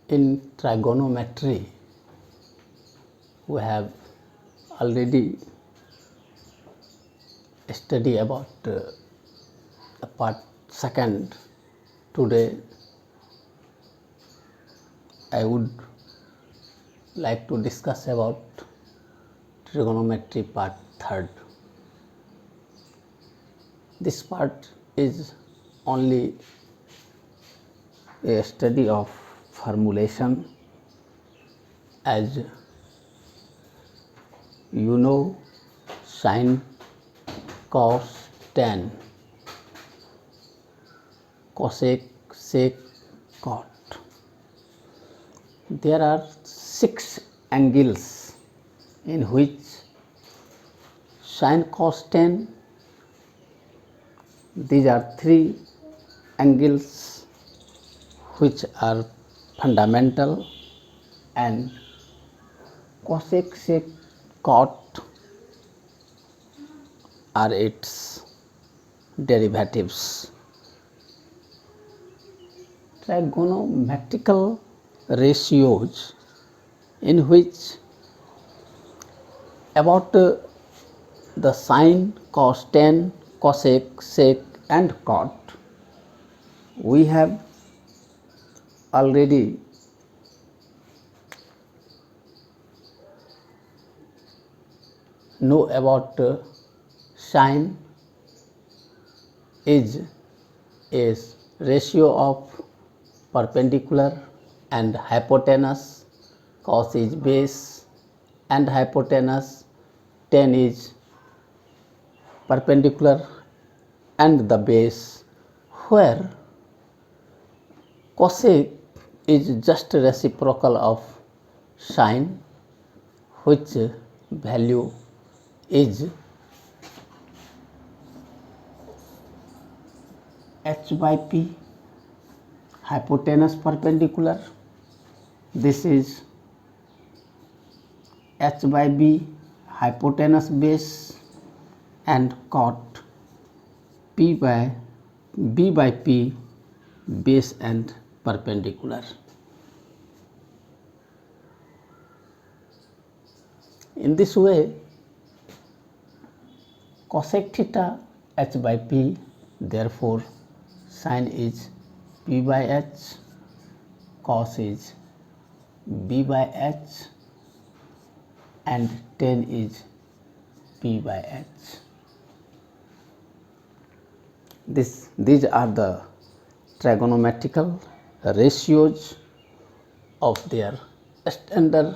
In trigonometry, we have already studied about part second. Today I would like to discuss about trigonometry part third. This part is only a study of formulation. As you know, sine, cos, tan, cosec, sec, cot. There are 6 angles in which sine, cos, tan, these are 3 angles which are fundamental, and cosec, sec, cot are its derivatives. Trigonometrical ratios in which about the sine, cos, tan, cosec, sec and cot we have already know about. Sine is a ratio of perpendicular and hypotenuse, cos is base and hypotenuse, tan is perpendicular and the base, where cosec is just reciprocal of sine, which value is h by p, hypotenuse perpendicular, this is h by b, hypotenuse base, and cot b by p, base and perpendicular. In this way, cosec theta h by p, therefore sine is p by h, cos is b by h, and tan is p by h. These are the trigonometrical ratios of their standard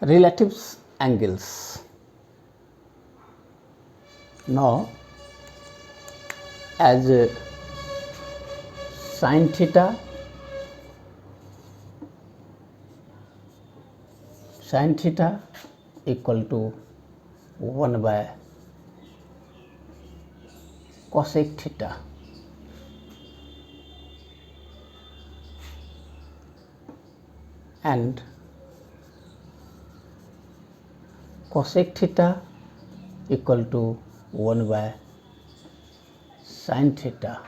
relative angles. Now, as sin theta equal to 1 by cosec theta, and cosec theta equal to 1 by sin theta.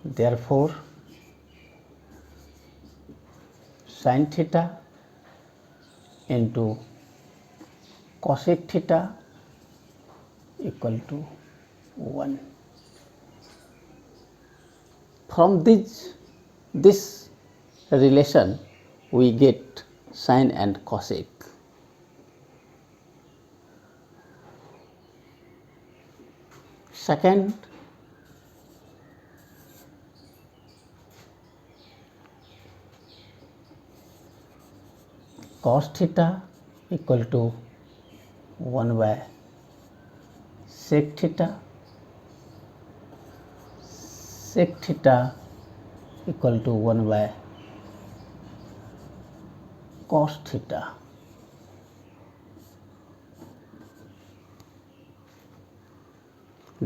Therefore, sin theta into cosec theta equal to 1. From this relation we get sine and cosec. Second, cos theta equal to 1 by sec theta, sec theta equal to 1 by cos theta.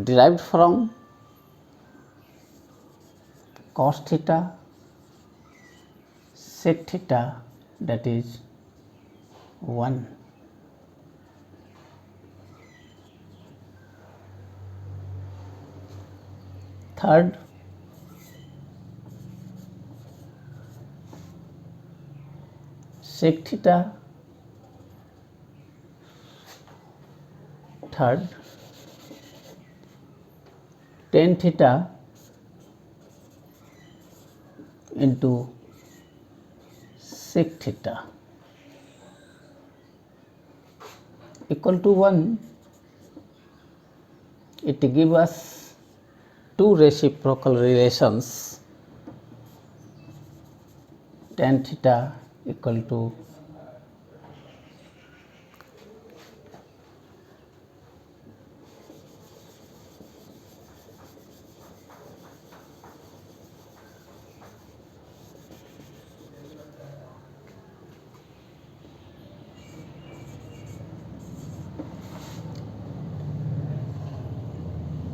Derived from cos theta, sec theta, that is 1. Third, sec theta, third tan theta into sec theta equal to 1. It gives us two reciprocal relations, tan theta equal to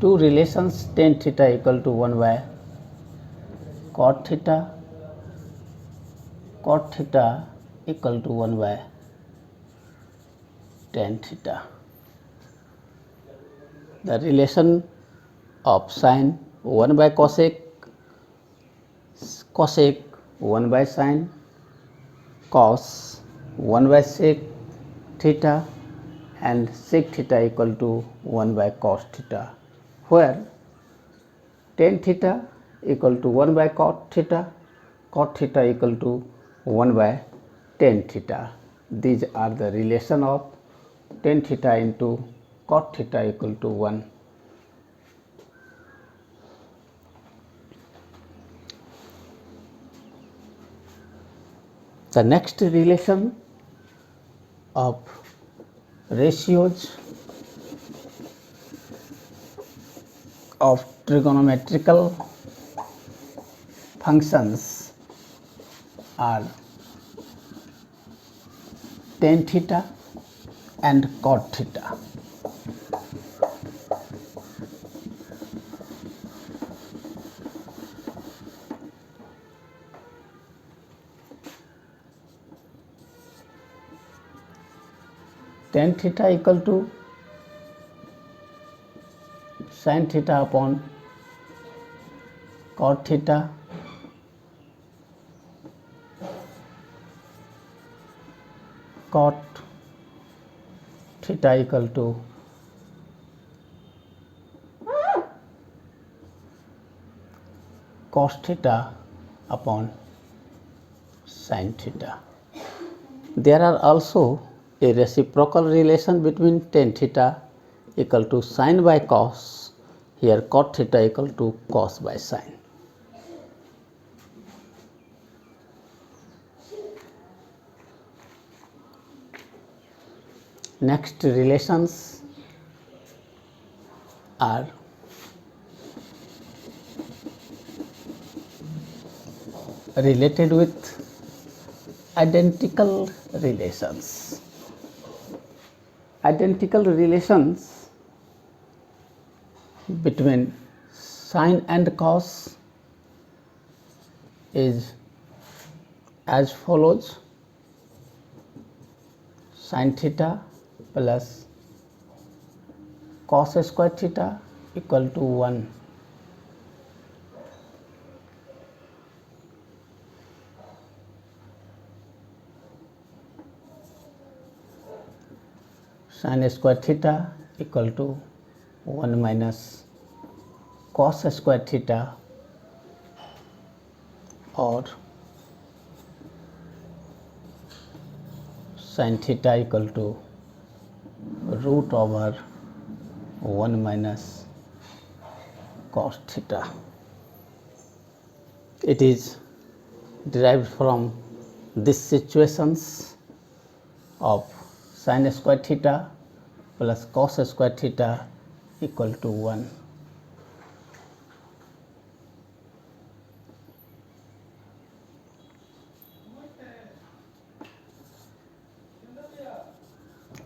two relations, tan theta equal to 1 by cot theta equal to 1 by tan theta. The relation of sin 1 by cosec 1 by sin, cos 1 by sec theta, and sec theta equal to 1 by cos theta, where tan theta equal to 1 by cot theta equal to 1 by tan theta. These are the relation of tan theta into cot theta equal to 1. The next relation of ratios of trigonometrical functions are tan theta and cot theta. Tan theta equal to sin theta upon cot theta, cot theta equal to cos theta upon sin theta. There are also a reciprocal relation between tan theta equal to sin by cos, here cot theta equal to cos by sin. Next relations are related with identical relations. Identical relations between sin and cos is as follows: sin theta plus cos square theta equal to 1. Sin square theta equal to 1 minus cos square theta, or sin theta equal to root over 1 minus cos theta. It is derived from these situations of sin square theta plus cos square theta equal to 1.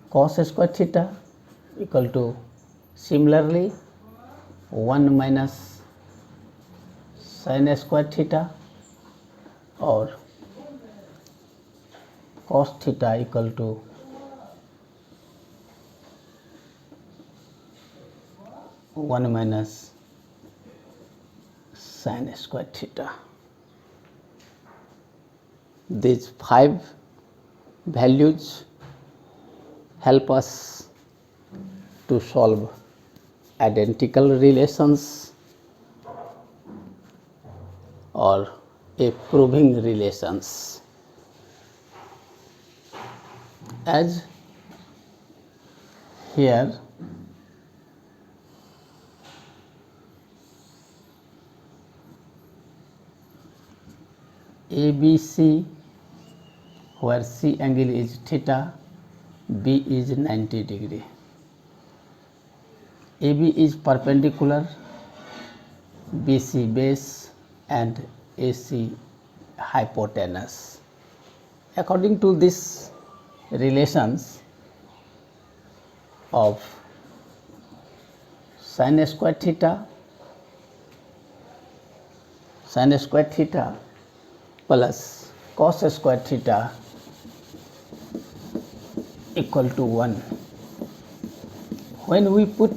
Cos square theta equal to similarly 1 minus sin square theta, or cos theta equal to 1 minus sin square theta. These 5 values help us to solve identical relations or a proving relations. As here ABC, where C angle is theta, B is 90 degree. AB is perpendicular, BC base and AC hypotenuse. According to this relations of sin square theta plus cos square theta equal to 1. When we put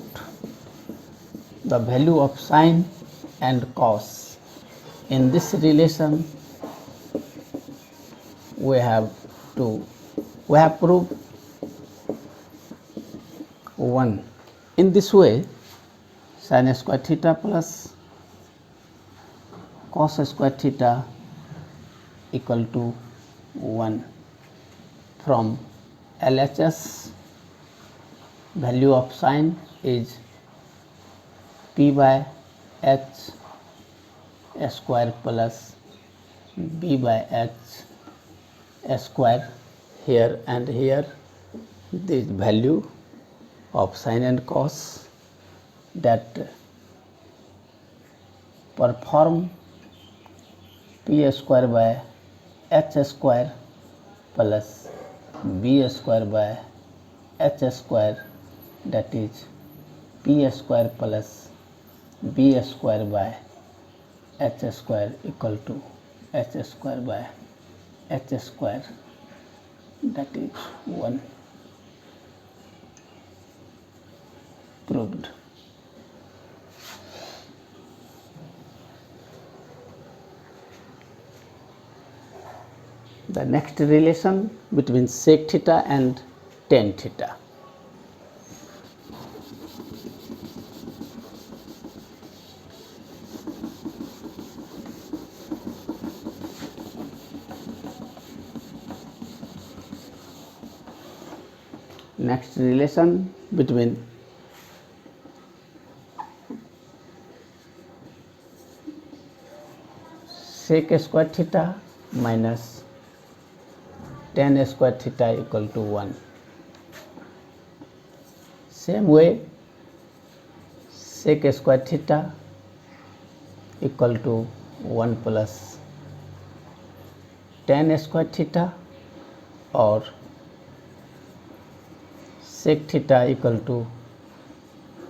the value of sin and cos in this relation, we have proved 1. In this way, sin square theta plus cos square theta equal to 1. From LHS, value of sin is P by H square plus B by H square. Here and here, this value of sin and cos that perform P square by H square plus B square by H square, that is P square plus B square by H square equal to H square by H square, that is 1. Proved. The next relation between sec theta and tan theta. Next relation between sec square theta minus tan square theta equal to 1. Same way, sec square theta equal to 1 plus tan square theta, or sec theta equal to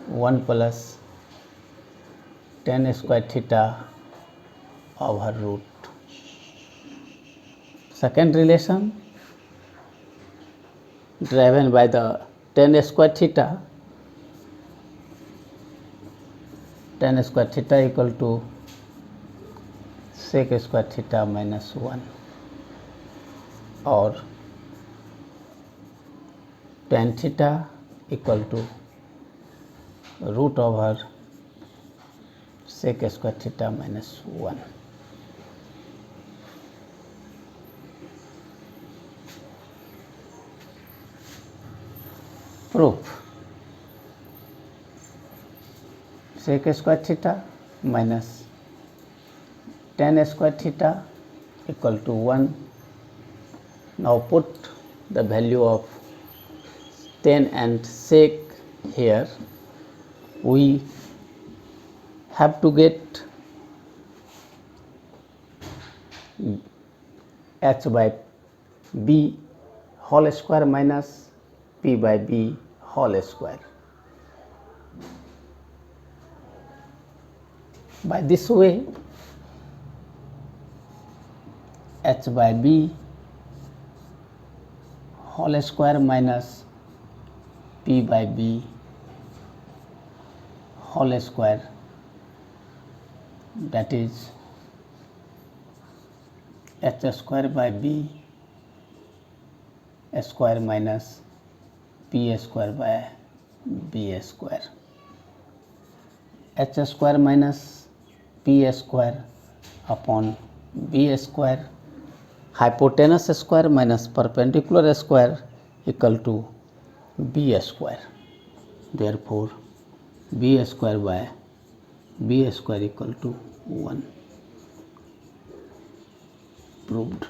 1 plus tan square theta over root. Second relation driven by the tan square theta equal to sec square theta minus 1, or tan theta equal to root over sec square theta minus 1. Proof: sec square theta minus tan square theta equal to 1. Now put the value of tan and sec here. We have to get h by b whole square minus p by b whole square. By this way, h by b whole square minus p by b whole square, that is h square by b square minus P square by B square, H square minus P square upon B square, hypotenuse square minus perpendicular square equal to B square, therefore B square by B square equal to 1, proved.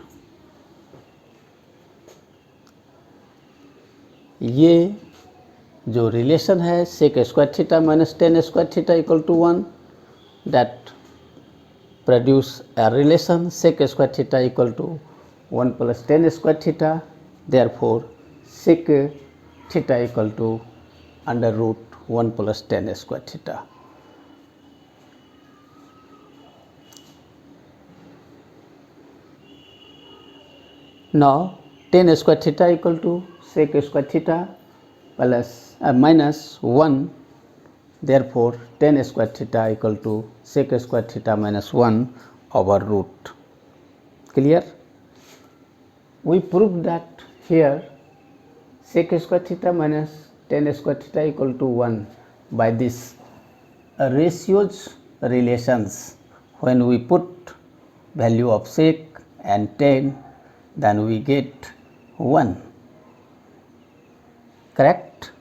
ये जो relation है sec square theta minus tan square theta equal to 1, that produce a relation sec square theta equal to 1 plus 10 square theta, therefore sec theta equal to under root 1 plus 10 square theta. Now 10 square theta equal to sec square theta plus minus 1, therefore 10 square theta equal to sec square theta minus 1 over root. Clear? We proved that here sec square theta minus 10 square theta equal to 1 by this ratios relations. When we put value of sec and 10, then we get 1. Correct?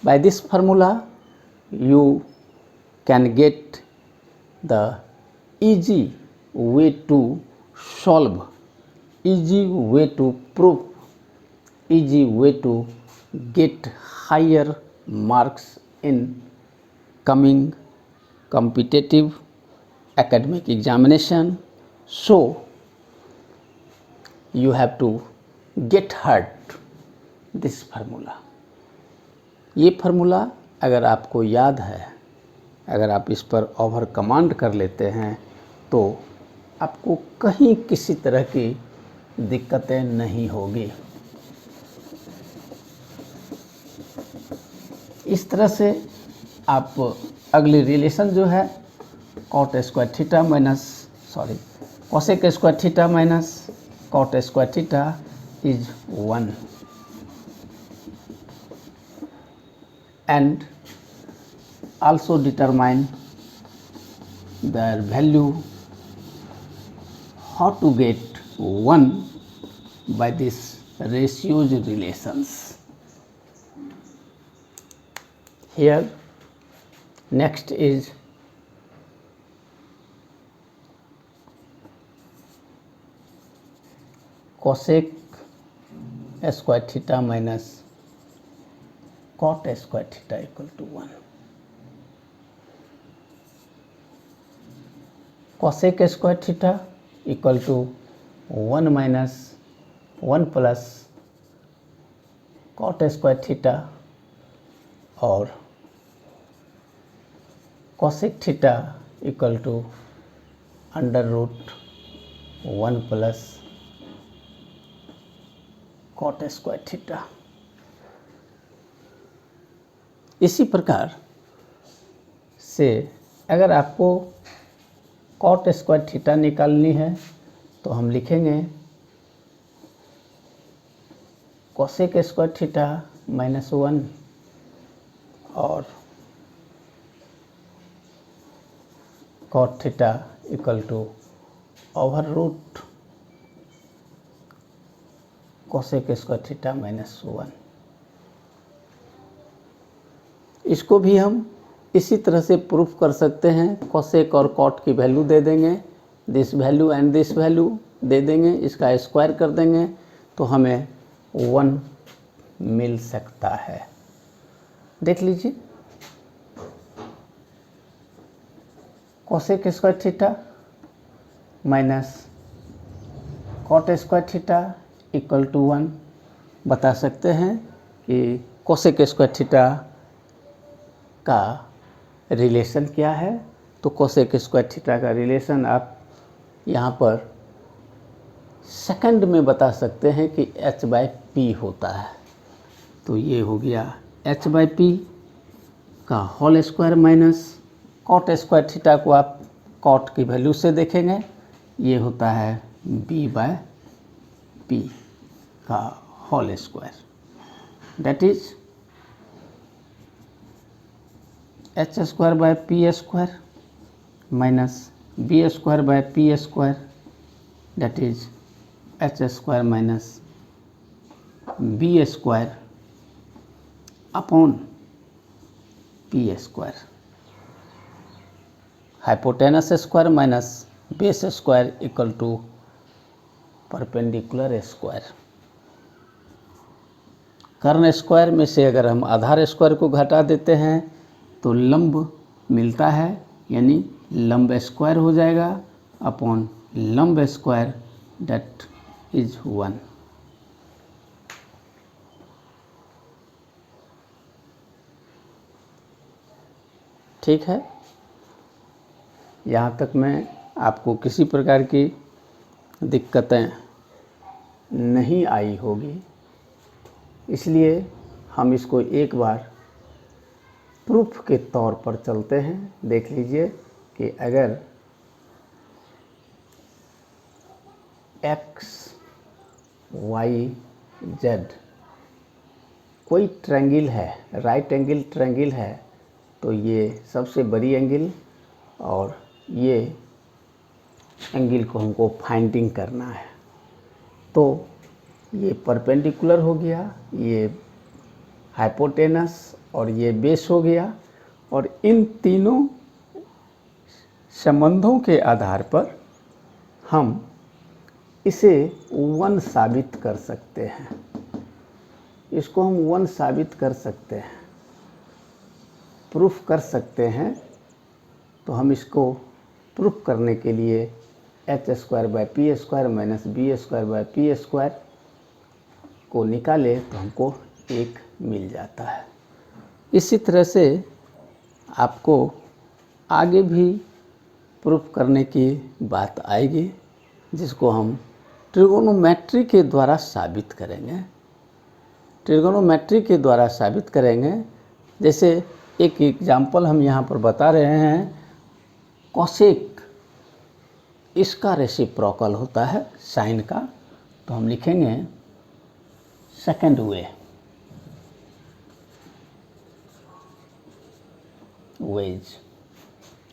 By this formula you can get the easy way to solve, easy way to prove, easy way to get higher marks in coming competitive academic examination. So you have to get hurt this formula. ये formula अगर आपको याद है, अगर आप इस पर over command कर लेते हैं तो आपको कहीं किसी तरह की दिक्कतें नहीं होगी। इस तरह से आप अगली रिलेशन जो है cot square theta minus cosec square theta minus cot square theta is 1, and also determine their value, how to get 1 by this ratios relations. Here next is cosec square theta minus cot square theta equal to 1. Cosec square theta equal to 1 minus 1 plus cot square theta, और cosec theta equal to under root 1 plus cot square theta. इसी प्रकार से अगर आपको cot square theta निकालनी है तो हम लिखेंगे कोसेक स्क्वायर थीटा माइनस 1 और cot theta equal to over root cosec square theta minus 1। इसको भी हम इसी तरह से प्रूफ कर सकते हैं। कोसेक और कॉट की वैल्यू दे देंगे, this value and this value दे देंगे, इसका स्क्वायर कर देंगे तो हमें 1 मिल सकता है। देख लीजिए, cosec square theta minus cot square theta equal to 1। बता सकते हैं कि कोसेक स्क्वायर थीटा का रिलेशन क्या है। तो कोसेक स्क्वायर थीटा का रिलेशन आप यहाँ पर सेकंड में बता सकते हैं कि h बाय पी होता है। तो ये हो गया h बाय पी का whole square minus cot square theta को आप कॉट की वैल्यू से देखेंगे, ये होता है b बाय p का whole square, that is H square by P square minus B square by P square, that is H square minus B square upon P square, hypotenuse square minus base square equal to perpendicular square. कर्ण square में से अगर हम आधार square को घटा देते हैं तो लंब मिलता है, यानी लंब स्क्वायर हो जाएगा अपॉन लंब स्क्वायर, दैट इज 1। ठीक है, यहाँ तक में आपको किसी प्रकार की दिक्कतें नहीं आई होगी, इसलिए हम इसको एक बार प्रूफ के तौर पर चलते हैं। देख लीजिए कि अगर x, y, z कोई ट्रायंगल है, राइट एंगल ट्रायंगल है, तो ये सबसे बड़ी एंगल और ये एंगल को हमको फाइंडिंग करना है। तो ये परपेंडिकुलर हो गया, ये हाइपोटेनस और ये बेस हो गया, और इन तीनों संबंधों के आधार पर हम इसे 1 साबित कर सकते हैं। इसको हम 1 साबित कर सकते हैं, प्रूफ कर सकते हैं। तो हम इसको प्रूफ करने के लिए H square by P square minus B square by P square को निकाले तो हमको 1 मिल जाता है। इसी तरह से आपको आगे भी प्रूफ करने की बात आएगी, जिसको हम ट्रिगोनोमेट्री के द्वारा साबित करेंगे। ट्रिगोनोमेट्री के द्वारा साबित करेंगे। जैसे एक एग्जाम्पल हम यहाँ पर बता रहे हैं, कोसेक इसका रेसिप्रोकल होता है साइन का, तो हम लिखेंगे सेकंड वेज।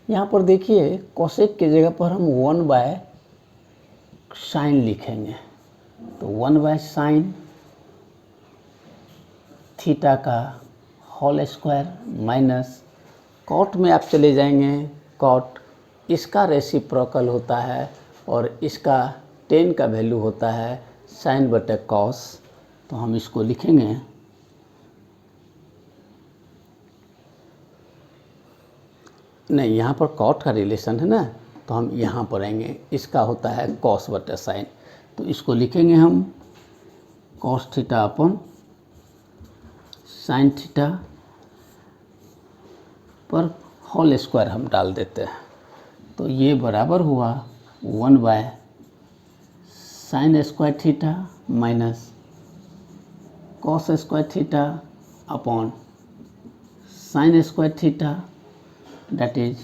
यहाँ पर देखिए कोसेक की जगह पर हम 1 बाय साइन लिखेंगे, तो 1 बाय साइन थीटा का होल स्क्वायर माइनस कॉट में आप चले जाएंगे, कॉट इसका रेसिप्रोकल होता है और इसका टेन का वैल्यू होता है साइन बटे कॉस, तो हम इसको लिखेंगे नहीं, यहाँ पर कॉट का रिलेशन है ना, तो हम यहाँ पर आएंगे, इसका होता है कॉस बटे साइन, तो इसको लिखेंगे हम कॉस थीटा अपन साइन थीटा पर होल स्क्वायर हम डाल देते हैं, तो ये बराबर हुआ 1 by sine square theta minus cos square theta upon sine square theta, that is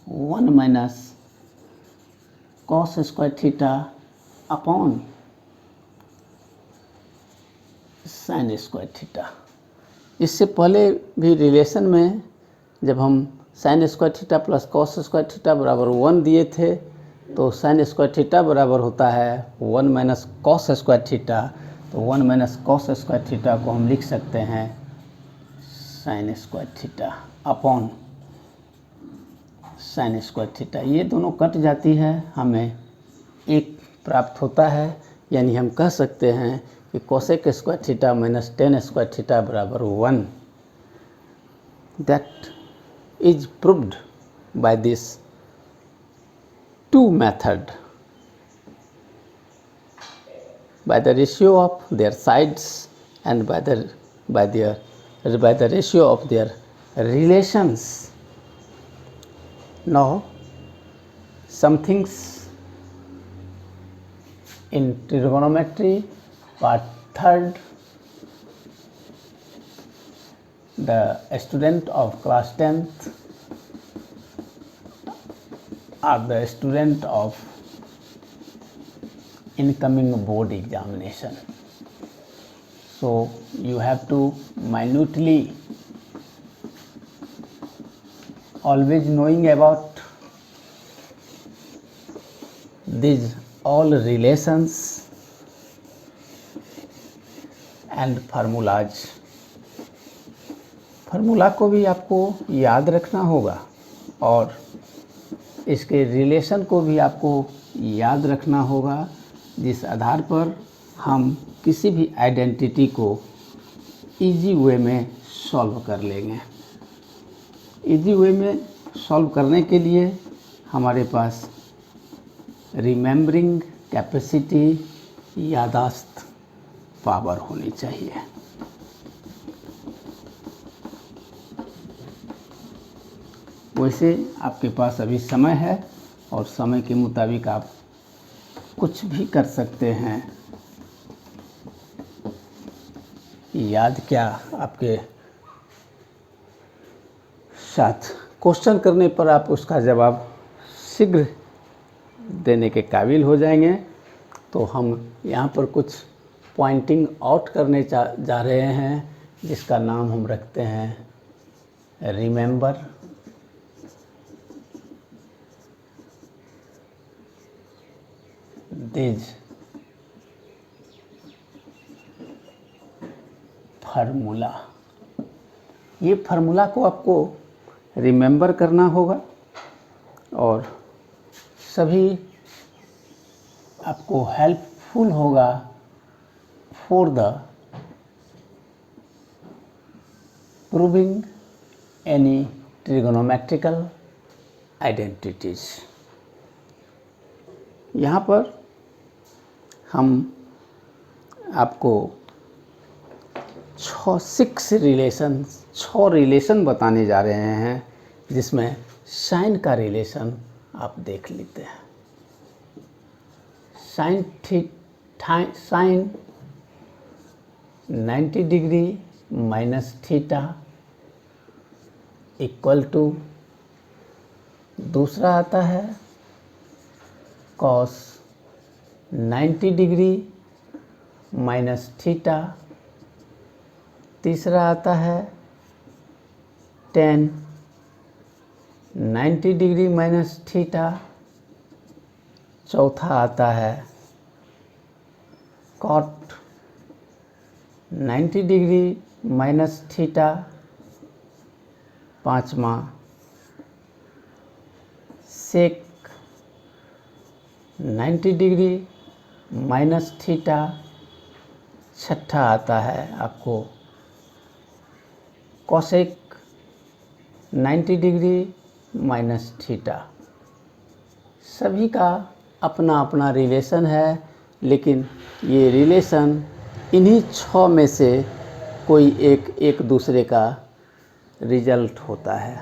1 minus cos square theta upon sin square theta। इससे पहले भी रिलेशन में जब हम sin square theta plus cos square theta बराबर 1 दिए थे, तो sin स्क्वायर थीटा बराबर होता है 1 माइनस cos स्क्वायर थीटा, तो 1 माइनस cos स्क्वायर थीटा को हम लिख सकते हैं sin square theta upon sine square theta. ये दोनों कट जाती है, हमें 1 प्राप्त होता है, यानी हम कह सकते हैं कि cosec square theta minus tan square theta बराबर 1। That is proved by this 2 method by the ratio of their sides and by the ratio of their relations. Now some things in trigonometry part 3rd, the student of class 10th or the student of incoming board examination. So you have to minutely always knowing about these all relations and formulas. Formula को भी आपको याद रखना होगा और इसके relation को भी आपको याद रखना होगा, जिस आधार पर हम किसी भी आइडेंटिटी को इजी वे में सॉल्व कर लेंगे। इजी वे में सॉल्व करने के लिए हमारे पास रिमेम्बरिंग कैपेसिटी, यादाश्त पावर होनी चाहिए। वैसे आपके पास अभी समय है और समय के मुताबिक आप कुछ भी कर सकते हैं। याद क्या, आपके साथ क्वेश्चन करने पर आप उसका जवाब शीघ्र देने के काबिल हो जाएंगे। तो हम यहाँ पर कुछ पॉइंटिंग आउट करने जा रहे हैं, जिसका नाम हम रखते हैं रिमेंबर, दिस फार्मूला। ये फार्मूला को आपको रिमेंबर करना होगा और सभी आपको हेल्पफुल होगा for the proving any trigonometrical identities. यहाँ पर हम आपको 6 रिलेशन बताने जा रहे हैं, जिसमें साइन का रिलेशन आप देख लेते हैं। Sine 90 degree minus theta equal to, दूसरा आता है कॉस 90 डिग्री माइनस थीटा, तीसरा आता है टेन 90 डिग्री माइनस थीटा, चौथा आता है कॉट 90 डिग्री माइनस थीटा, पांचवा सेक 90 डिग्री माइनस थीटा, छठा आता है आपको कोसेक 90 डिग्री माइनस थीटा। सभी का अपना अपना रिलेशन है, लेकिन ये रिलेशन इन्हीं 6 में से कोई एक दूसरे का रिजल्ट होता है।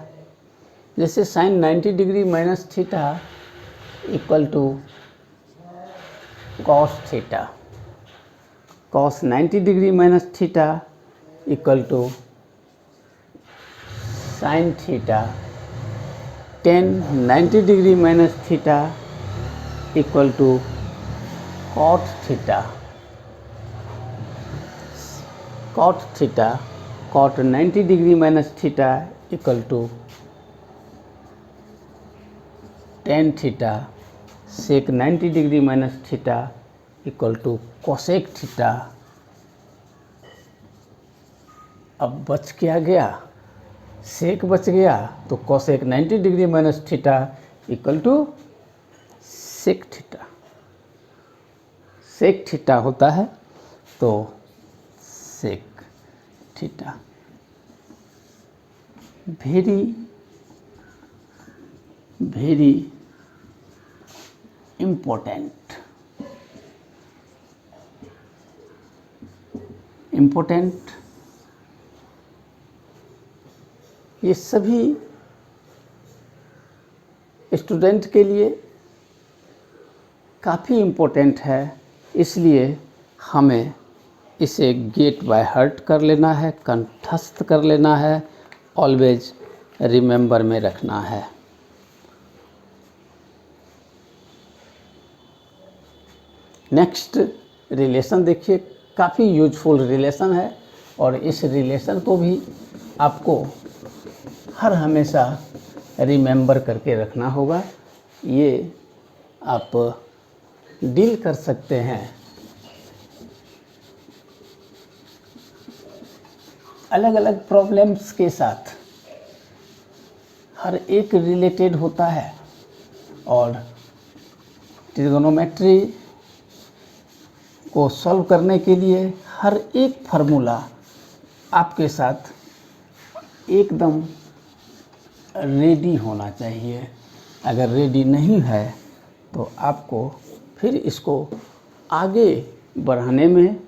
जैसे sine 90 degree minus theta equal to cos theta, cos 90 degree minus theta equal to sine theta, tan 90 degree minus theta equal to cot theta, cot theta cot 90 degree minus theta equal to tan theta, sec 90 degree minus theta equal to cosec theta. अब बच क्या गया, sec बच गया, तो cosec 90 degree minus theta equal to sec theta. Sec theta होता है तो sec theta. Very very important ये सभी स्टूडेंट के लिए काफ़ी इम्पोर्टेंट है, इसलिए हमें इसे गेट बाय हार्ट कर लेना है, कंठस्थ कर लेना है, ऑलवेज रिमेंबर में रखना है। नेक्स्ट रिलेशन देखिए, काफ़ी यूजफुल रिलेशन है और इस रिलेशन को भी आपको हर हमेशा रिमेंबर करके रखना होगा। ये आप डील कर सकते हैं अलग अलग प्रॉब्लम्स के साथ, हर एक रिलेटेड होता है और ट्रिगोनोमेट्री को सॉल्व करने के लिए हर एक फार्मूला आपके साथ एकदम रेडी होना चाहिए। अगर रेडी नहीं है तो आपको फिर इसको आगे बढ़ाने में